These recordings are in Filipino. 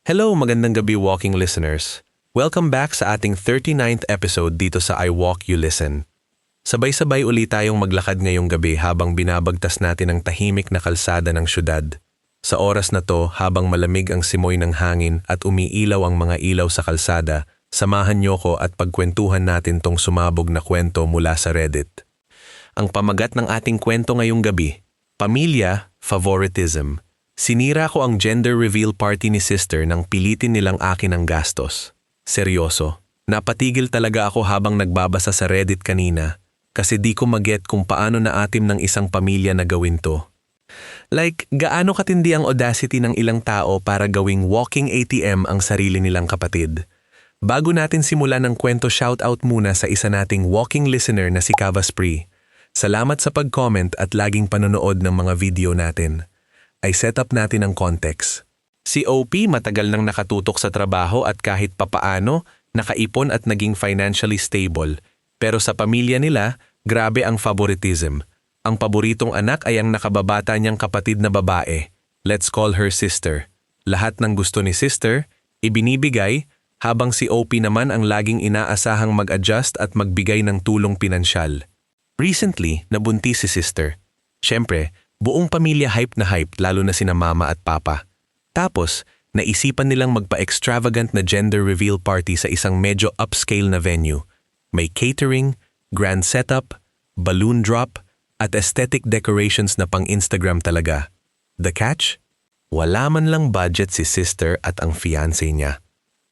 Hello, magandang gabi walking listeners. Welcome back sa ating 39th episode dito sa I Walk You Listen. Sabay-sabay uli tayong maglakad ngayong gabi habang binabagtas natin ang tahimik na kalsada ng syudad. Sa oras na to, habang malamig ang simoy ng hangin at umiilaw ang mga ilaw sa kalsada, samahan niyo ko at pagkwentuhan natin tong sumabog na kwento mula sa Reddit. Ang pamagat ng ating kwento ngayong gabi, Pamilya, Favoritism. Sinira ko ang gender reveal party ni sister nang pilitin nilang akin ang gastos. Seryoso, napatigil talaga ako habang nagbabasa sa Reddit kanina kasi di ko maget kung paano naatim ng isang pamilya na gawin to. Like, gaano katindi ang audacity ng ilang tao para gawing walking ATM ang sarili nilang kapatid. Bago natin simulan ng kwento, shoutout muna sa isa nating walking listener na si Kavaspri. Salamat sa pag-comment at laging panonood ng mga video natin. Ay set up natin ang context. Si OP matagal nang nakatutok sa trabaho at kahit papaano, nakaipon at naging financially stable. Pero sa pamilya nila, grabe ang favoritism. Ang paboritong anak ay ang nakababata niyang kapatid na babae. Let's call her sister. Lahat ng gusto ni sister, ibinibigay, habang si OP naman ang laging inaasahang mag-adjust at magbigay ng tulong pinansyal. Recently, nabuntis si sister. Siyempre, buong pamilya hype na hype lalo na sina mama at papa. Tapos, naisipan nilang magpa-extravagant na gender reveal party sa isang medyo upscale na venue. May catering, grand setup, balloon drop, at aesthetic decorations na pang-Instagram talaga. The catch? Wala man lang budget si sister at ang fiancé niya.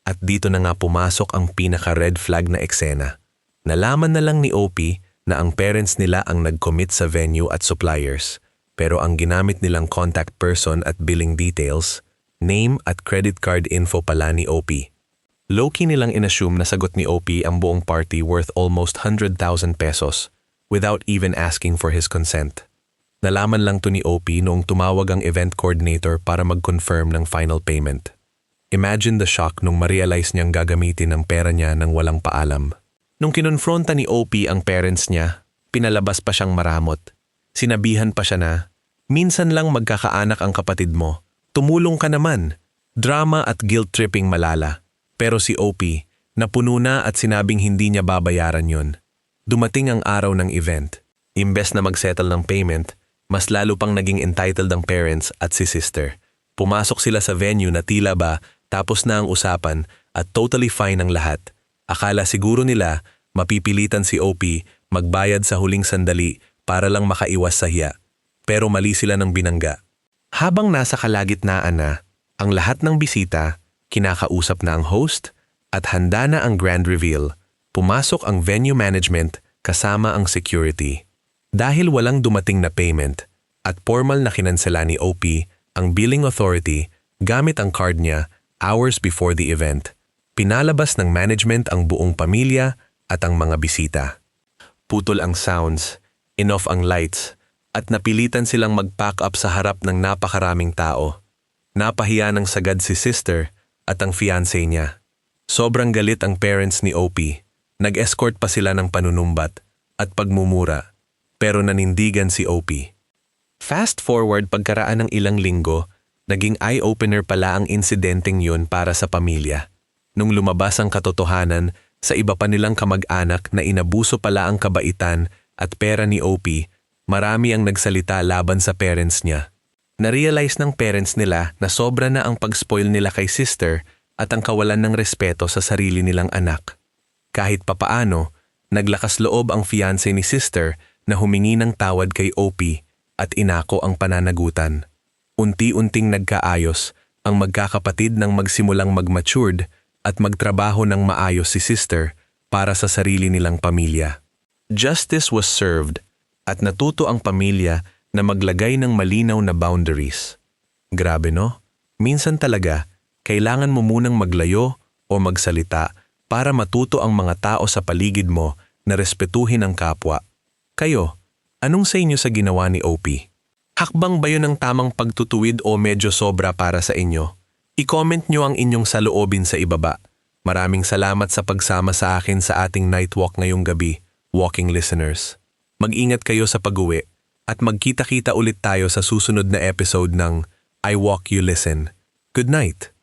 At dito na nga pumasok ang pinaka-red flag na eksena. Nalaman na lang ni OP na ang parents nila ang nag-commit sa venue at suppliers. Pero ang ginamit nilang contact person at billing details, name at credit card info pala ni OP. Low-key nilang inassume na sagot ni OP ang buong party worth almost 100,000 pesos without even asking for his consent. Nalaman lang to ni OP noong tumawag ang event coordinator para mag-confirm ng final payment. Imagine the shock nung ma-realize niyang gagamitin ang pera niya nang walang paalam. Nung kinonfronta ni OP ang parents niya, pinalabas pa siyang maramot. Sinabihan pa siya na, minsan lang magkakaanak ang kapatid mo. Tumulong ka naman. Drama at guilt-tripping malala. Pero si OP, napuno na at sinabing hindi niya babayaran yon. Dumating ang araw ng event. Imbes na mag-settle ng payment, mas lalo pang naging entitled ang parents at si sister. Pumasok sila sa venue na tila ba tapos na ang usapan at totally fine ang lahat. Akala siguro nila mapipilitan si OP magbayad sa huling sandali para lang makaiwas sa hiya. Pero mali sila ng binangga. Habang nasa kalagitnaan na, ang lahat ng bisita, kinakausap na ang host, at handa na ang grand reveal, pumasok ang venue management kasama ang security. Dahil walang dumating na payment, at formal na kinansela ni OP, ang billing authority, gamit ang card niya hours before the event. Pinalabas ng management ang buong pamilya at ang mga bisita. Putol ang sounds, inoff ang lights, at napilitan silang mag-pack up sa harap ng napakaraming tao. Napahiya ng sagad si sister at ang fiancé niya. Sobrang galit ang parents ni OP. Nag-escort pa sila ng panunumbat at pagmumura, pero nanindigan si OP. Fast forward pagkaraan ng ilang linggo, naging eye-opener pala ang insidenteng yun para sa pamilya. Nung lumabas ang katotohanan, sa iba pa nilang kamag-anak na inabuso pala ang kabaitan at pera ni OP, marami ang nagsalita laban sa parents niya. Na-realize ng parents nila na sobra na ang pag-spoil nila kay sister at ang kawalan ng respeto sa sarili nilang anak. Kahit papaano, naglakas loob ang fiancé ni sister na humingi ng tawad kay OP at inako ang pananagutan. Unti-unting nagkaayos ang magkakapatid nang magsimulang mag-matured at magtrabaho ng maayos si sister para sa sarili nilang pamilya. Justice was served at natuto ang pamilya na maglagay ng malinaw na boundaries. Grabe no? Minsan talaga, kailangan mo munang maglayo o magsalita para matuto ang mga tao sa paligid mo na respetuhin ang kapwa. Kayo, anong sa inyo sa ginawa ni OP? Hakbang ba yun ang tamang pagtutuwid o medyo sobra para sa inyo? I-comment nyo ang inyong saloobin sa ibaba. Maraming salamat sa pagsama sa akin sa ating night walk ngayong gabi, walking listeners. Mag-ingat kayo sa pag-uwi at magkita-kita ulit tayo sa susunod na episode ng I Walk You Listen. Good night!